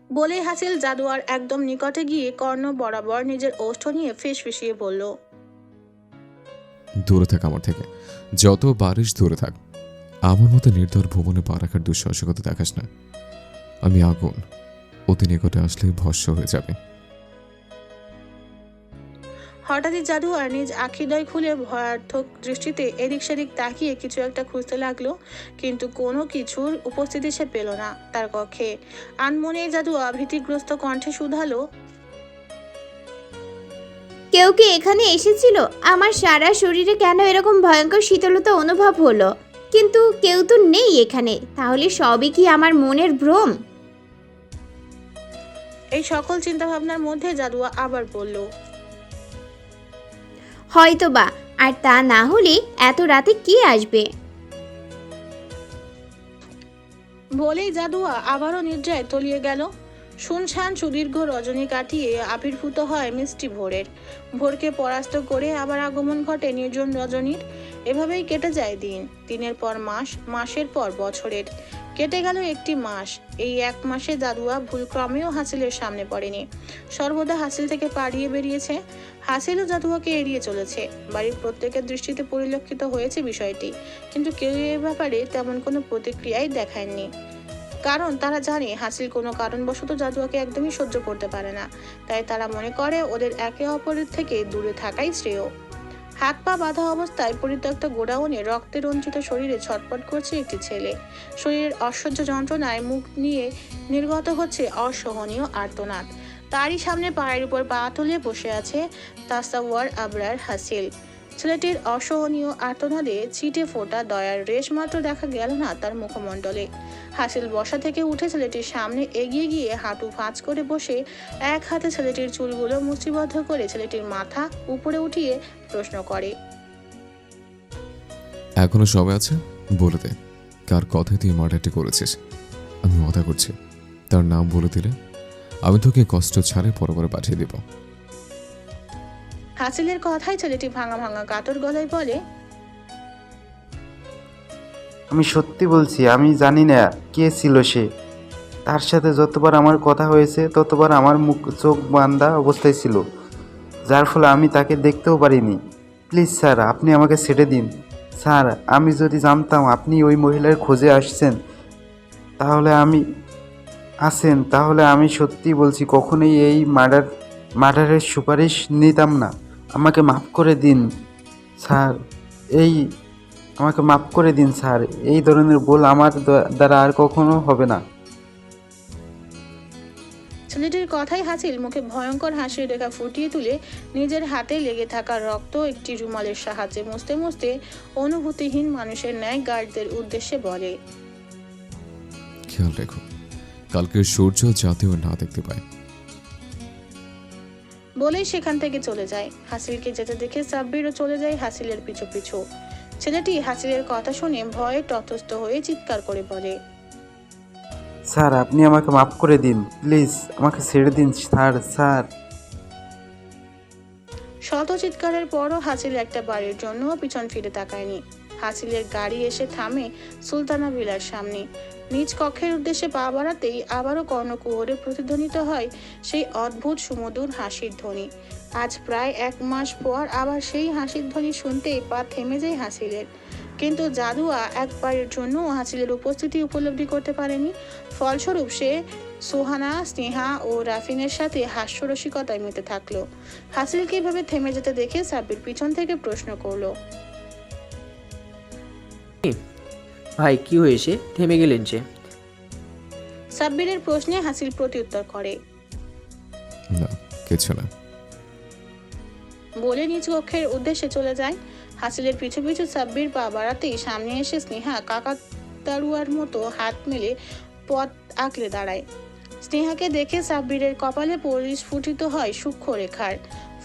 বলেই হাসিল জাদুয়ার একদম নিকটে গিয়ে কর্ণ বরাবর নিজের ওষ্ঠ নিয়ে ফিসফিসিয়ে বলল, দূরে থাক আমার থেকে, যত বারিশ দূরে থাক। আমার মতো নির্দর ভুবনে পা রাখার দুঃসাহসিকতা দেখাস না। আমি আগুন, অতি নিকটে আসলে ভস্ম হয়ে যাবে। হঠাৎই জাদুয়ার নিজ আখিদয় খুলে ভয়ার্থক দৃষ্টিতে এদিক সেদিক তাকিয়ে কিছু একটা খুঁজতে লাগলো, কিন্তু কোনো কিছুর উপস্থিতি সে পেল না তার কক্ষে। আনমনে জাদুয়া ভীতিগ্রস্ত কণ্ঠে শুধালো, কেউ কি এখানে এসেছিল? আমার সারা শরীরে কেন এরকম ভয়ঙ্কর শীতলতা অনুভব হলো, কিন্তু কেউ তো নেই এখানে। তাহলে সবই কি আমার মনের ভ্রম? এই সকল চিন্তাভাবনার মধ্যে জাদুয়া আবার বলল, হয়তোবা। আর তা না হলে এত রাতে কে আসবে? বলেই জাদুয়া আবারও নিদ্রায় তলিয়ে গেল। শুনশান সুদীর্ঘ রজনী কাটিয়ে আবির্ভূত হয় মিষ্টি ভোরের। ভোরকে পরাস্ত করে আবার আগমন ঘটে নির্জন রজনীর। এভাবেই কেটে যায় দিন, দিনের পর মাস, মাসের পর বছরের। কেটে গেল একটি মাস। এই এক মাসে জাদুয়া ভুলক্রমেও হাসিলের সামনে পড়েনি, সর্বদা হাসিল থেকে পালিয়ে বেরিয়েছে। হাসিলও জাদুয়াকে এড়িয়ে চলেছে। বাড়ির প্রত্যেকের দৃষ্টিতে পরিলক্ষিত হয়েছে বিষয়টি, কিন্তু কেউ এ ব্যাপারে তেমন কোনো প্রতিক্রিয়াই দেখায়নি। কারণ তারা জানে হাসিল কোনো কারণবশত জাদুয়াকে একদমই সহ্য করতে পারে না। তাই তারা মনে করে ওদের একে অপরের থেকে দূরে থাকাই শ্রেয়। হাত পা বাঁধা অবস্থায় পরিত্যক্ত গোডাউনে রক্তে রঞ্জিত শরীরে ছটপট করছে একটি ছেলে। শরীরের অসহ্য যন্ত্রণায় মুখ নিয়ে নির্গত হচ্ছে অসহনীয় আর্তনাদ। তারই সামনে পায়ের উপর পা তুলে বসে আছে তাসাওয়ার আবরার হাসিল। ছেলেটির অসহনীয় আর্তনাদে ছিটে ফোটা দয়ার রেশ মাত্র দেখা গেল না তার মুখমণ্ডলে। হাসিল বসা থেকে উঠে ছেলেটির সামনে এগিয়ে গিয়ে হাঁটু ভাঁজ করে বসে এক হাতে ছেলেটির চুলগুলো মুষ্টিবদ্ধ করে ছেলেটির মাথা উপরে উঠিয়ে প্রশ্ন করে, এখনো সময় আছে, বলে দে কার কথায় তুই মার্ডারটি করেছিস। আমি ওয়াদা করছি, তার নাম বলে দিলে আমি তোকে কষ্ট ছাড়ে পরে পাঠিয়ে দেব। হাসিলের কথায় ছেলেটি ভাঙা ভাঙা কাতর গলায় বলে, আমি সত্যি বলছি, আমি জানি না কে ছিল সে। তার সাথে যতবার আমার কথা হয়েছে ততবার আমার মুখ চোখ বান্ধা অবস্থায় ছিল, যার ফলে আমি তাকে দেখতেও পারিনি। প্লিজ স্যার, আপনি আমাকে ছেড়ে দিন। স্যার, আমি যদি জানতাম আপনি ওই মহিলার খোঁজে তাহলে আমি সত্যি বলছি কখনোই এই মার্ডারের সুপারিশ নিতাম না। আমাকে মাফ করে দিন স্যার। এই আমাকে মাফ করে দিন স্যার। এই ধরনের ভুল আমার দ্বারা আর কখনো হবে না। ছেলেটির কথাই হাসিল মুখে ভয়ঙ্কর হাসির রেখা ফুটিয়ে তুলে নিজের হাতে লেগে থাকা রক্ত একটি রুমালের সাহায্যে মুছতে মুছতে অনুভূতিহীন মানুষের ন্যায় গার্ডদের উদ্দেশ্যে বলে, খেয়াল রেখো, কালকে সূর্য যাতেও না দেখতে পায়। বলেই সেখান থেকে চলে যায়। হাসিলকে যেতে দেখে সাব্বিরও চলে যায় হাসিলের পিছু পিছু। ছেলেটি হাসিলের কথা শুনে ভয়ে ততস্থ হয়ে চিৎকার করে বলে, স্যার, আপনি আমাকে মাফ করে দিন। প্লিজ আমাকে ছেড়ে দিন স্যার। স্যার, শত চিৎকারের পরও হাসিল একটা বাড়ির জন্য পিছন ফিরে তাকায়নি। হাসিলের গাড়ি এসে থামে সুলতানা ভিলার সামনে। নিজ কক্ষের উদ্দেশ্যে পা বাড়াতেই আবারও কর্ণকুহরে প্রতিধ্বনিত হয় সেই অদ্ভুত সুমধুর হাসির ধ্বনি। আজ প্রায় এক মাস পর আবার সেই হাসির ধ্বনি শুনতেই পা থেমে যায় হাসিলের। কিন্তু জাদুয়া একবারের জন্য হাসিলের উপস্থিতি উপলব্ধি করতে পারেনি। ফলস্বরূপ সে সুহানা, স্নেহা ও রাফিনের সাথে হাস্যরসিকতায় মেতে থাকলো। হাসিলকে এভাবে থেমে যেতে দেখে সাব্বির পিছন থেকে প্রশ্ন করলো, ভাই কি হয়েছে, থেমে গেলেন যে? সাব্বিরের প্রশ্নে হাসিল প্রত্যুত্তর করে, না, কিছু না। বলে নিজ কক্ষের উদ্দেশ্যে চলে যায়। হাসিলের পিছু পিছু সাব্বির পা বাড়াতেই সামনে এসে স্নেহা কাকাতাড়ুয়ার মতো হাত মেলে পথ আঁকড়ে দাঁড়ায়। স্নেহাকে দেখে সাব্বিরের কপালে পরিস্ফুটিত হয় সূক্ষ্ম রেখার।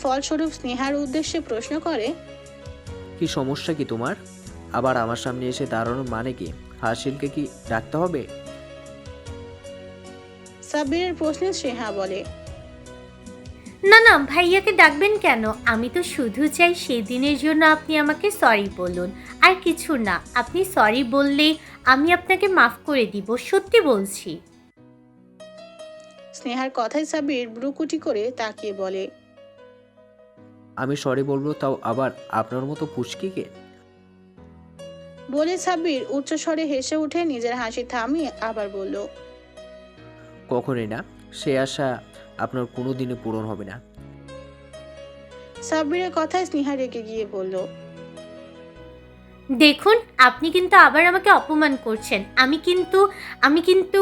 ফলস্বরূপ স্নেহার উদ্দেশ্যে প্রশ্ন করে, কি সমস্যা কি তোমার? আবার আমার সামনে এসে দাঁড়ানোর মানে কি? হাসিলকে কি ডাকতে হবে? সাব্বিরের প্রশ্নে স্নেহা বলে, না না, ভাইয়াকে ডাকবেন কেন? আমি তো শুধু চাই সেদিনের জন্য আপনি আমাকে সরি বলুন, আর কিছু না। আপনি সরি বললেই আমি আপনাকে মাফ করে দিব, সত্যি বলছি। স্নেহার কথায় সাব্বির ব্রুকুটি করে তাকিয়ে বলে, আমি সরি বলবো, তাও আবার আপনার মতো পুচকিকে? বলে সাব্বির উচ্চস্বরে হেসে উঠে নিজের হাসি থামিয়ে আবার বলল, কখনোই না। সে আশা আপনার কোনো দিনে পূরণ হবে না। সাব্বিরের কথায় স্নেহা রেগে গিয়ে বলল, দেখুন, আপনি কিন্তু আবার আমাকে অপমান করছেন। আমি কিন্তু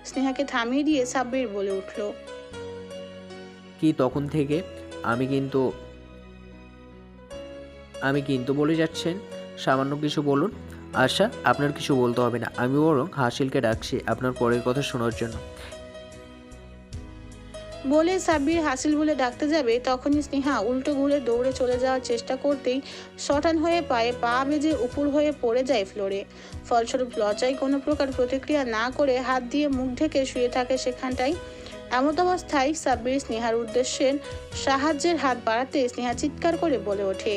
স্নেহাকে থামিয়ে দিয়ে সাব্বির বলে উঠল, কি তখন থেকে আমি কিন্তু বলে যাচ্ছেন? সামান্য কিছু বলুন। আশা, আপনার কিছু বলতে হবে না। আমি বরং হাসিলকে ডাকছি আপনার পরের কথা শোনার জন্য। বলে সাব্বির হাসিল বলে ডাকতে যাবে, তখনই স্নেহা উল্টো ঘুরে দৌড়ে চলে যাওয়ার চেষ্টা করতেই শটান হয়ে পায়ে পা বেজে উপুর হয়ে পড়ে যায় ফ্লোরে। ফলস্বরূপ লজ্জায় কোনো প্রকার প্রতিক্রিয়া না করে হাত দিয়ে মুখ ঢেকে শুয়ে থাকে সেখানটায়। এমত অবস্থায় সাব্বির স্নেহার উদ্দেশ্যে সাহায্যের হাত বাড়াতে স্নেহা চিৎকার করে বলে ওঠে,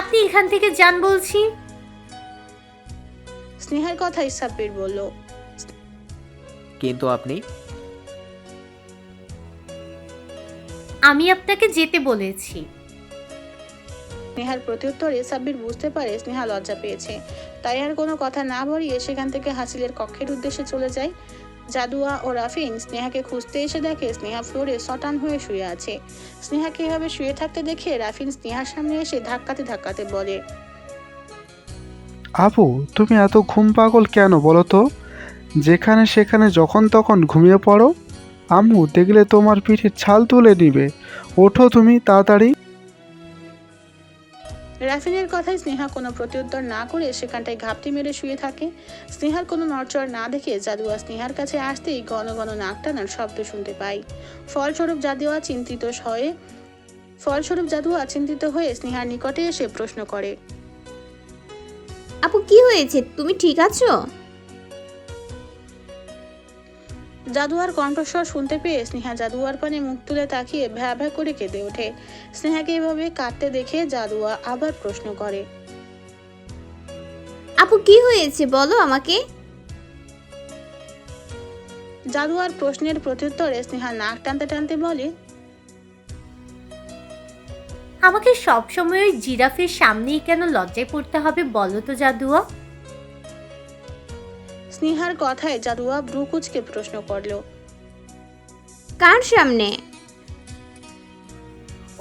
আপনি এখান থেকে যান বলছি। স্নেহার কথাই সাব্বির বলল, কিন্তু আপনি আমি আপনাকে যেতে বলেছি। স্নেহার প্রত্যুত্তরে সাব্বির বুঝতে পারে স্নেহা লজ্জা পেয়েছে, তাই আর কোনো কথা না বাড়িয়ে সেখান থেকে হাসিলের কক্ষের উদ্দেশ্যে চলে যায়। জাদুয়া ও রাফিন স্নেহাকে খুঁজতে এসে দেখে স্নেহা ফ্লোরে শটান হয়ে শুয়ে আছে। স্নেহাকে এভাবে শুয়ে থাকতে দেখে রাফিন স্নেহার সামনে এসে ধাক্কাতে ধাক্কাতে বলে, আপু, তুমি এত ঘুম পাগল কেন বলো তো? যেখানে সেখানে যখন তখন ঘুমিয়ে পড়ো। আম্মু দেখলে তোমার পিঠের ছাল তুলে নিবে। ওঠো তুমি তাড়াতাড়ি। রাফিনের কথায় স্নেহা কোনো প্রত্যুত্তর না করে সেখানটায় ঘাপটি মেরে শুয়ে থাকে। স্নেহার কোনো নড়চড় না দেখে জাদুয়া স্নেহার কাছে আসতেই ঘন ঘন নাক টানার শব্দ শুনতে পায়। ফলস্বরূপ জাদুয়া চিন্তিত হয়ে স্নেহার নিকটে এসে প্রশ্ন করে, আপু কি হয়েছে, তুমি ঠিক আছো? জাদুয়ার কণ্ঠস্বর শুনতে পেয়ে স্নেহা জাদুয়ার পানে মুখ তুলে তাকিয়ে ভ্যা ভ্যা করে কেঁদে ওঠে। স্নেহাকে এভাবে কাঁদতে দেখে জাদুয়া আবার প্রশ্ন করে, আপু কি হয়েছে বলো আমাকে। জাদুয়ার প্রশ্নের প্রত্যুত্তরে স্নেহা নাক টানতে টানতে বলে, আমাকে সবসময় ওই জিরাফের সামনেই কেন লজ্জায় পড়তে হবে বলো তো জাদুয়া? স্নেহার কথায় জাদুয়া ভ্রু কুঁচকে প্রশ্ন করলো, কার সামনে?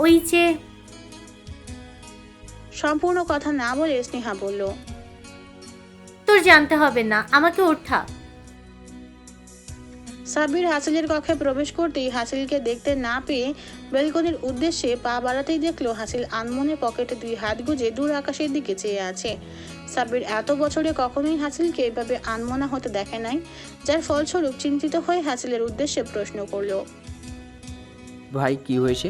ওই যে সম্পূর্ণ কথা না বলে স্নেহা বলল, তোর জানতে হবে না, আমাকে ওঠা। সাব্বির হাসিলের কক্ষে প্রবেশ করতেই হাসিলকে দেখতে না পেয়ে বেলকনির উদ্দেশ্যে পা বাড়াতেই দেখলো হাসিল আনমনে পকেটে 2 হাত গুজে দূর আকাশের দিকে চেয়ে আছে। সাব্বির এত বছরে কখনোই হাসিলকে এভাবে আনমনা হতে দেখে নাই, যার ফলস্বরূপ চিন্তিত হয়ে হাসিলের উদ্দেশ্যে প্রশ্ন করলো। ভাই, কি হয়েছে?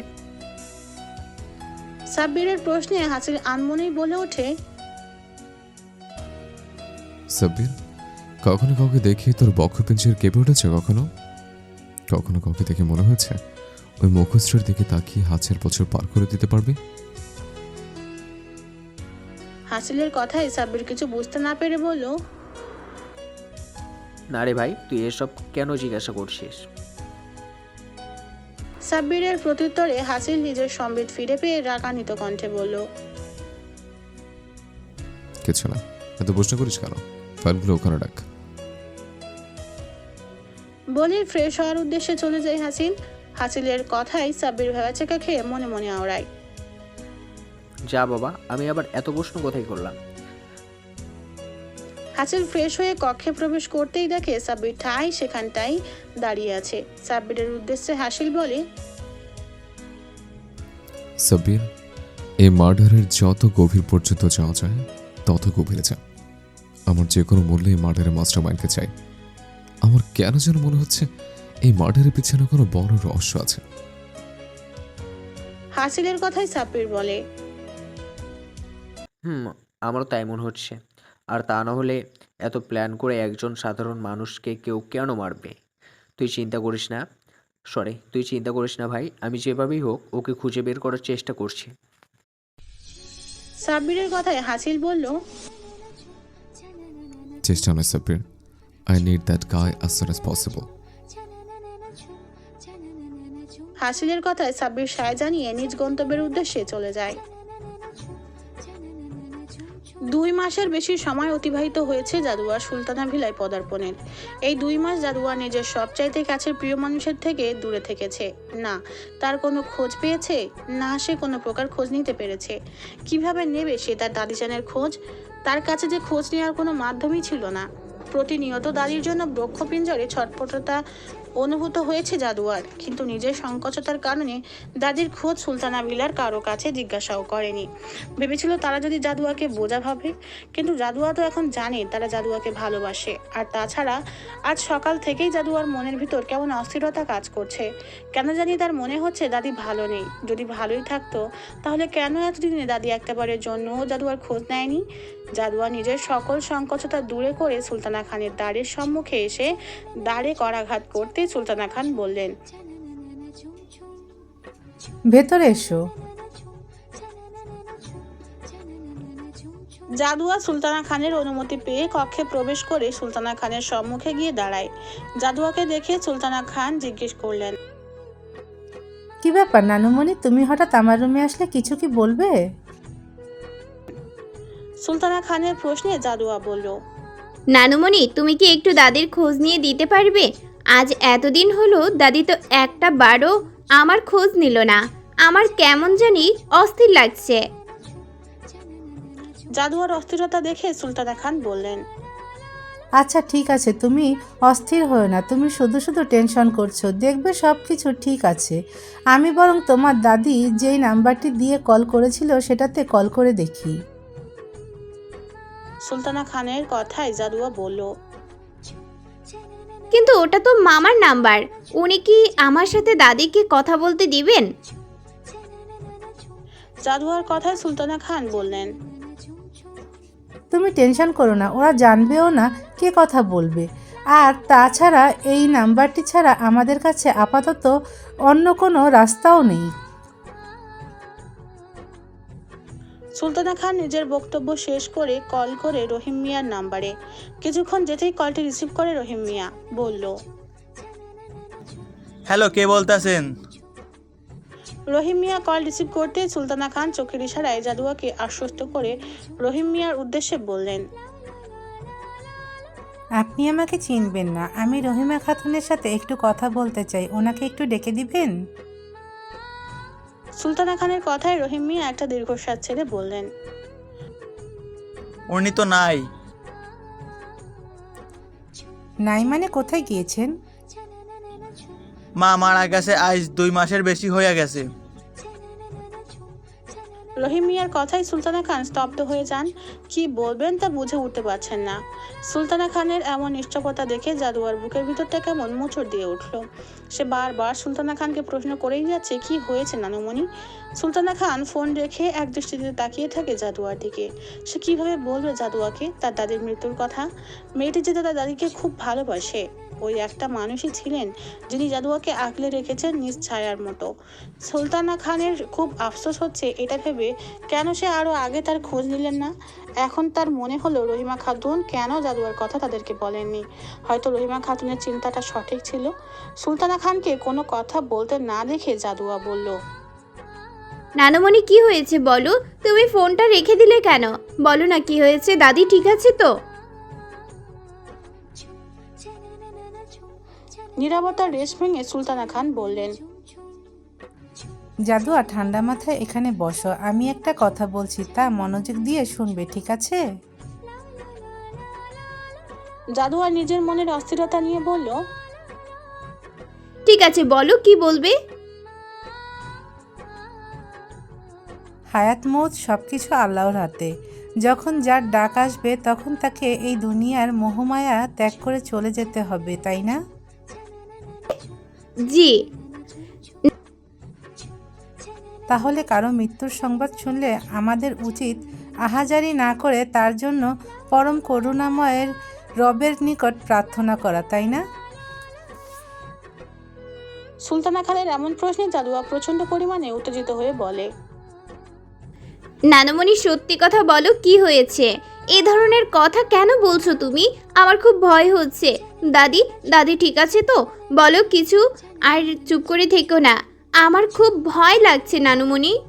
সাব্বিরের প্রশ্নে হাসিল আনমনেই বলে ওঠে, সাব্বির, কখনো কাউকে দেখে তোর বক্ষপিঞ্জের কেঁপে উঠেছে? কখনো কখনো কাউকে দেখে মনে হয়েছে ওই মুখশ্রীর দিকে তাকিয়ে 1000 বছর পার করে দিতে পারবি? হাসিলের কথায় সাব্বির কিছু বুঝতে না পেরে বলল, না রে ভাই, তুই এসব কেন জিজ্ঞাসা করছিস? সাব্বিরের প্রত্যুত্তরে হাসিল নিজের সম্বিত ফিরে পেয়ে রাগান্বিত কণ্ঠে বলল, কিছু না। এত প্রশ্ন করিস কেন? ফাইলগুলো ওখানে রাখ। বলে ফ্রেশ হওয়ার উদ্দেশ্যে চলে যায় হাসিল। হাসিলের কথায় সাব্বির ভেবাচেকা খেয়ে মনে মনে আওড়ায়, যা বাবা, আমি আবার এত প্রশ্ন কোথায় করলাম? হাসিল ফ্রেশ হয়ে কক্ষে প্রবেশ করতেই দেখে সাব্বির ঠাই সেখানটাই দাঁড়িয়ে আছে। সাব্বিরের উদ্দেশ্যে হাসিল বলে, সাব্বির, এই মার্ডারের যত গভীর পর্যন্ত যাওয়া যায় তত গভীরে যা। আমার যে কোনো মূল্যে এই মার্ডারের মাস্টার মাইন্ডকে চাই। আমার কেন যেন মনে হচ্ছে এই মার্ডারের পিছনে কোনো বড় রহস্য আছে। হাসিলের কথায় সাব্বির বলে, আমারও তাই মনে হচ্ছে। আর তা না হলে এত প্ল্যান করে একজন সাধারণ মানুষকে কেউ কেন মারবে? তুই চিন্তা করিস না ভাই, আমি যেভাবেই হোক ওকে খুঁজে বের করার চেষ্টা করছি। সাব্বিরের কথায় হাসিল বলল, চেষ্টা নয় Sabbir, I need that guy as soon as possible. হাসিলের কথায় সাব্বির সায় জানিয়ে নিজ গন্তব্যের উদ্দেশ্যে চলে যায়। 2 মাসের বেশি সময় অতিবাহিত হয়েছে জাদুয়ার সুলতানা ভিলায় পদার্পণের। এই 2 মাস জাদুয়া নিজের সবচাইতে কাছের প্রিয় মানুষের থেকে দূরে থেকেছে। না তার কোনো খোঁজ পেয়েছে, না সে কোনো প্রকার খোঁজ নিতে পেরেছে। কিভাবে নেবে সে তার দাদিজানের খোঁজ? তার কাছে যে খোঁজ নেওয়ার কোনো মাধ্যমই ছিল না। প্রতিনিয়ত দাদির জন্য বক্ষপিঞ্জরে ছটফটতা অনুভূত হয়েছে জাদুয়ার, কিন্তু নিজের সংকোচতার কারণে দাদির খোঁজ সুলতানা ভিলার কারো কাছে জিজ্ঞাসাও করেনি। ভেবেছিল তারা যদি জাদুয়াকে বোঝা ভাবে, কিন্তু জাদুয়া তো এখন জানে তারা জাদুয়াকে ভালোবাসে। আর তাছাড়া আজ সকাল থেকেই জাদুয়ার মনের ভিতর কেমন অস্থিরতা কাজ করছে। কেন জানি তার মনে হচ্ছে দাদি ভালো নেই। যদি ভালোই থাকতো তাহলে কেন এতদিনে দাদি একবারের জন্য জাদুয়ার খোঁজ নেয়নি? জাদুয়া নিজের সকল সংকোচতা দূরে করে সুলতানা খানের দ্বারের সম্মুখে এসে দ্বারে করাঘাত করতে সুলতানা খান বললেন, ভেতরে এসো। জাদুয়া সুলতানা খানের অনুমতি পেয়ে কক্ষে প্রবেশ করে সুলতানা খানের সম্মুখে গিয়ে দাঁড়ায়। জাদুয়াকে দেখে সুলতানা খান জিজ্ঞেস করলেন, কি ব্যাপার নানুমণি, তুমি হঠাৎ আমার রুমে আসলে, কিছু কি বলবে? সুলতানা খানের প্রশ্নে জাদুয়া বলল, নানুমণি, তুমি কি একটু দাদির খোঁজ নিয়ে দিতে পারবে? আজ এতদিন হলো দাদি তো একটা বারও আমার খোঁজ নিল না। আমার কেমন জানি অস্থির লাগছে। জাদুয়ার অস্থিরতা দেখে সুলতানা খান বললেন, আচ্ছা ঠিক আছে, তুমি অস্থির হও না, তুমি শুধু শুধু টেনশন করছো, দেখবে সব কিছু ঠিক আছে। আমি বরং তোমার দাদি যেই নাম্বারটি দিয়ে কল করেছিল সেটাতে কল করে দেখি। সুলতানা খানের কথায় জাদুয়া বলল, কিন্তু ওটা তো মামার নাম্বার। উনি কি আমার সাথে দাদিকে কথা বলতে দিবেন? জাদুয়ার কথায় সুলতানা খান বললেন, তুমি টেনশন করো না, ওরা জানবেও না কে কথা বলবে। আর তাছাড়া এই নাম্বারটি ছাড়া আমাদের কাছে আপাতত অন্য কোনো রাস্তাও নেই। সুলতানা খান নিজের বক্তব্য শেষ করে কল করে রহিম মিয়ার নাম্বারে। কিছুক্ষণ যেতেই কলটি রিসিভ করে রহিম মিয়া বলল, হ্যালো, কে বলতেছেন? রহিম মিয়া কল রিসিভ করতে সুলতানা খান চোখের ইশারায় জাদুয়াকে আশ্বস্ত করে রহিম মিয়ার উদ্দেশ্যে বললেন, আপনি আমাকে চিনবেন না, আমি রহিমা খাতুনের সাথে একটু কথা বলতে চাই, ওনাকে একটু ডেকে দিবেন? সুলতানা খানের কথায় রহিম মিয়া একটা দীর্ঘশ্বাস ছেড়ে বললেন, উনি তো নাই। নাই মানে কোথায় গিয়েছেন? মা মারা গেছে, আজ 2 মাসের বেশি হয়ে গেছে। রহিম মিয়ার কথায় সুলতানা খান স্তব্ধ হয়ে যান। কি বলবেন তা বুঝে উঠতে পারছেন না। সুলতানা খানের এমন নিশ্চপতা দেখে জাদুয়ার বুকের ভিতরটা কেমন মোচড় দিয়ে উঠল। সে বারবার সুলতানা খানকে প্রশ্ন করেই যাচ্ছে, কি হয়েছে নানুমণি? সুলতানা খান ফোন রেখে এক দৃষ্টিতে তাকিয়ে থাকে জাদুয়ার দিকে। সে কিভাবে বলবে জাদুয়াকে তার দাদির মৃত্যুর কথা? মেয়েটি যে তার দাদিকে খুব ভালোবাসে। ওই একটা মানুষই ছিলেন যিনি জাদুয়াকে আগলে রেখেছেন নিজ ছায়ার মতো। সুলতানা খানের খুব আফসোস হচ্ছে এটা ভেবে, কেন সে আরো আগে তার খোঁজ নিলেন না। এখন তার মনে হলো রহিমা খাতুন কেন জাদুয়ার কথা তাদেরকে বলেননি। হয়তো রহিমা খাতুনের চিন্তাটা সঠিক ছিল। সুলতানা খানকে কোনো কথা বলতে না দেখে জাদুয়া বলল, নানুমণি, কি হয়েছে বলো? তুমি ফোনটা রেখে দিলে কেন? বলো না কি হয়েছে, দাদি ঠিক আছে তো? নীরবতার রেশ ভেঙে সুলতানা খান বললেন, জাদুয়া, ঠান্ডা মাথায় এখানে বসো, আমি একটা কথা বলছি, তা মনোযোগ দিয়ে শুনবে, ঠিক আছে? জাদুয়া নিজের মনের অস্থিরতা নিয়ে বলল, ঠিক আছে, বলো কি বলবে। হায়াত মৌত সব কিছু আল্লাহর হাতে। যখন যার ডাক আসবে তখন তাকে এই দুনিয়ার মোহমায়া ত্যাগ করে চলে যেতে হবে, তাই না? জি। তাহলে কারো মৃত্যুর সংবাদ শুনলে আমাদের উচিত আহাজারি না করে তার জন্য পরম করুণাময়ের রবের নিকট প্রার্থনা করা, তাই না? সুলতানা খানের এমন প্রশ্নে জাদুয়া প্রচন্ড পরিমাণে উত্তেজিত হয়ে বলে, নানুমণি, সত্যি কথা বলো, কি হয়েছে? এ ধরনের কথা কেন বলছো তুমি? আমার খুব ভয় হচ্ছে। দাদি, দাদি ঠিক আছে তো? বলো কিছু, আর চুপ করে থেকো না। আমার খুব ভয় লাগছে নানুমণি।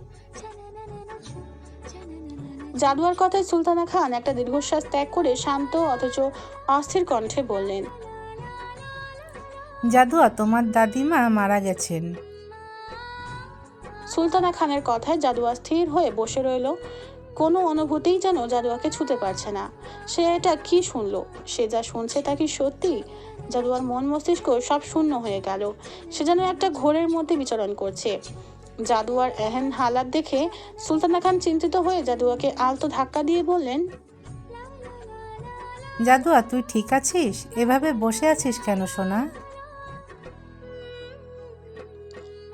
জাদুয়ার কথায় সুলতানা খান একটা দীর্ঘশ্বাস ত্যাগ করে শান্ত অথচ অস্থির কণ্ঠে বললেন, জাদুয়া, তোমার দাদিমা মারা গেছেন। সুলতানা খানের কথায় জাদুয়া স্থির হয়ে বসে রইল। কোনো অনুভূতিই যেন জাদুয়াকে ছুতে পারছে না। সে এটা কি শুনলো? সে যা শুনছে তা কি সত্যি? জাদুয়ার মন মস্তিষ্ক সব শূন্য হয়ে গেল। সে যেন একটা ঘোরের মধ্যে বিচরণ করছে। জাদুয়ার এহেন হালাত দেখে সুলতানা খান চিন্তিত হয়ে জাদুয়াকে আলতো ধাক্কা দিয়ে বললেন, জাদুয়া, তুই ঠিক আছিস? এভাবে বসে আছিস কেন সোনা?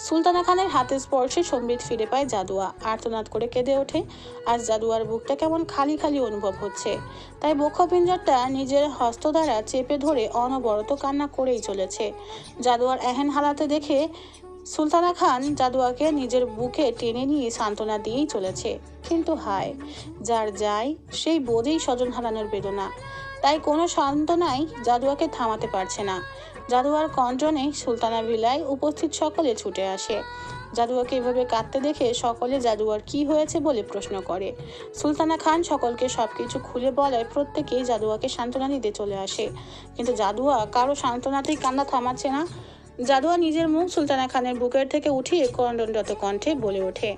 সুলতানা খানের হাতের স্পর্শে সম্বিত ফিরে পায় জাদুয়া। আর্তনাদ করে কেঁদে ওঠে। আর জাদুয়ার বুকটা কেমন খালি খালি অনুভব হচ্ছে। তাই বক্ষপিঞ্জরটা নিজের হস্ত দ্বারা চেপে ধরে অনবরত কান্না করেই চলেছে। জাদুয়ার এহেন হালাতে দেখে সুলতানা খান জাদুয়াকে নিজের বুকে টেনে নিয়ে সান্ত্বনা দিয়েই চলেছে। কিন্তু হায়, যার যায় সেই বোঝেই স্বজন হারানোর বেদনা। তাই কোনো সান্ত্বনাই জাদুয়াকে থামাতে পারছে না। জাদুয়ার কঞ্জনে সুলতানা ভিলায় উপস্থিত সকলে ছুটে আসে। জাদুয়াকে এভাবে কাঁদতে দেখে সকলে জাদুয়ার কি হয়েছে বলে প্রশ্ন করে। সুলতানা খান সকলকে সবকিছু খুলে বলায় প্রত্যেকেই জাদুয়াকে সান্ত্বনা দিতে চলে আসে। কিন্তু জাদুয়া কারো সান্ত্বনাতেই কান্না থামাচ্ছে না। জাদুয়া নিজের মুখ সুলতানা খানের বুকের থেকে উঠিয়ে ক্রন্দনরত কণ্ঠে বলে ওঠে,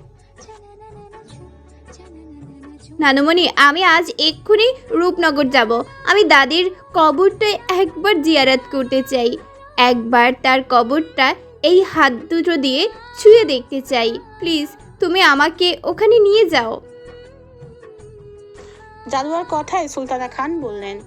নানুমণি, আমি আজ এক্ষুনি রূপনগর যাব। আমি দাদির কবরটা একবার জিয়ারত করতে চাই। একবার তার কবরটা এই হাত দুটো দিয়ে ছুঁয়ে দেখতে চাই। প্লিজ, তুমি আমাকে ওখানে নিয়ে যাও। জাদুয়ার কথায় সুলতানা খান বললেন,